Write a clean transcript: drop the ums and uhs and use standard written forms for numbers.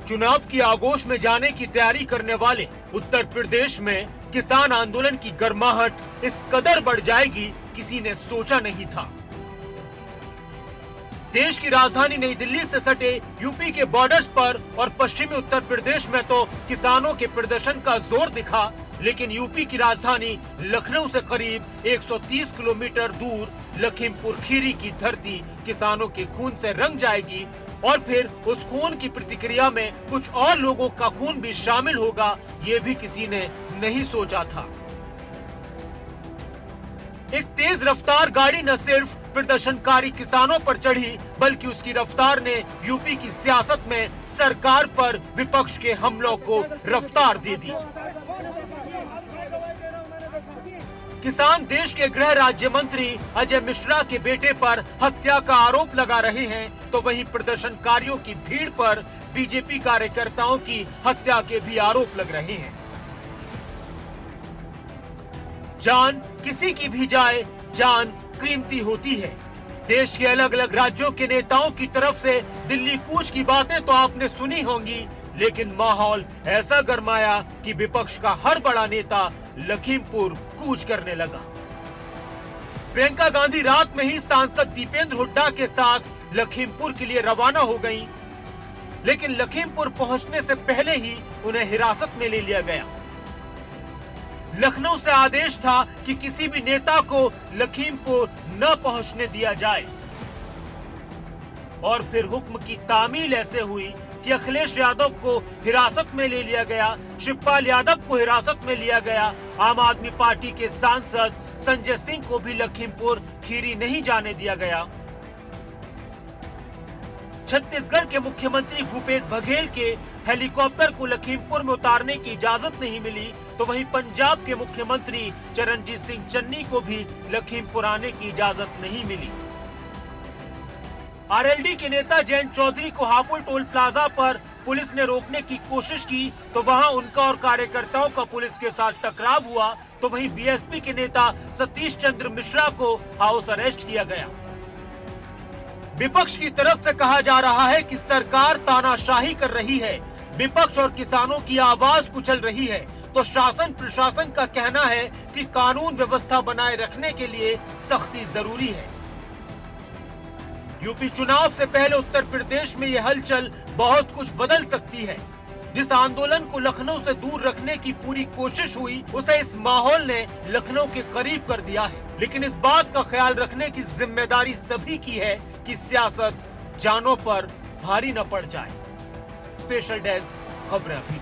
चुनाव की आगोश में जाने की तैयारी करने वाले उत्तर प्रदेश में किसान आंदोलन की गर्माहट इस कदर बढ़ जाएगी किसी ने सोचा नहीं था। देश की राजधानी नई दिल्ली से सटे यूपी के बॉर्डर्स पर और पश्चिमी उत्तर प्रदेश में तो किसानों के प्रदर्शन का जोर दिखा, लेकिन यूपी की राजधानी लखनऊ से करीब 130 किलोमीटर दूर लखीमपुर खीरी की धरती किसानों के खून से रंग जाएगी और फिर उस खून की प्रतिक्रिया में कुछ और लोगों का खून भी शामिल होगा, ये भी किसी ने नहीं सोचा था। एक तेज रफ्तार गाड़ी न सिर्फ प्रदर्शनकारी किसानों पर चढ़ी, बल्कि उसकी रफ्तार ने यूपी की सियासत में सरकार पर विपक्ष के हमलों को रफ्तार दे दी। किसान देश के गृह राज्य मंत्री अजय मिश्रा के बेटे पर हत्या का आरोप लगा रहे हैं, तो वहीं प्रदर्शनकारियों की भीड़ पर बीजेपी कार्यकर्ताओं की हत्या के भी आरोप लग रहे हैं। जान किसी की भी जाए, जान कीमती होती है। देश के अलग अलग राज्यों के नेताओं की तरफ से दिल्ली कूच की बातें तो आपने सुनी होंगी, लेकिन माहौल ऐसा गरमाया कि विपक्ष का हर बड़ा नेता लखीमपुर कूच करने लगा। प्रियंका गांधी रात में ही सांसद दीपेंद्र हुड्डा के साथ लखीमपुर के लिए रवाना हो गईं, लेकिन लखीमपुर पहुंचने से पहले ही उन्हें हिरासत में ले लिया गया। लखनऊ से आदेश था कि किसी भी नेता को लखीमपुर न पहुंचने दिया जाए और फिर हुक्म की तामील ऐसे हुई कि अखिलेश यादव को हिरासत में ले लिया गया, शिवपाल यादव को हिरासत में लिया गया, आम आदमी पार्टी के सांसद संजय सिंह को भी लखीमपुर खीरी नहीं जाने दिया गया। छत्तीसगढ़ के मुख्यमंत्री भूपेश बघेल के हेलीकॉप्टर को लखीमपुर में उतारने की इजाजत नहीं मिली, तो वहीं पंजाब के मुख्यमंत्री चरणजीत सिंह चन्नी को भी लखीमपुर आने की इजाजत नहीं मिली। आरएलडी के नेता जयंत चौधरी को हापुड़ टोल प्लाजा पर पुलिस ने रोकने की कोशिश की, तो वहां उनका और कार्यकर्ताओं का पुलिस के साथ टकराव हुआ, तो वहीं बीएसपी के नेता सतीश चंद्र मिश्रा को हाउस अरेस्ट किया गया। विपक्ष की तरफ से कहा जा रहा है कि सरकार तानाशाही कर रही है, विपक्ष और किसानों की आवाज कुचल रही है, तो शासन प्रशासन का कहना है कि कानून व्यवस्था बनाए रखने के लिए सख्ती जरूरी है। यूपी चुनाव से पहले उत्तर प्रदेश में यह हलचल बहुत कुछ बदल सकती है। जिस आंदोलन को लखनऊ से दूर रखने की पूरी कोशिश हुई, उसे इस माहौल ने लखनऊ के करीब कर दिया है, लेकिन इस बात का ख्याल रखने की जिम्मेदारी सभी की है कि सियासत जानों पर भारी न पड़ जाए। स्पेशल डेस्क खबरें अभी।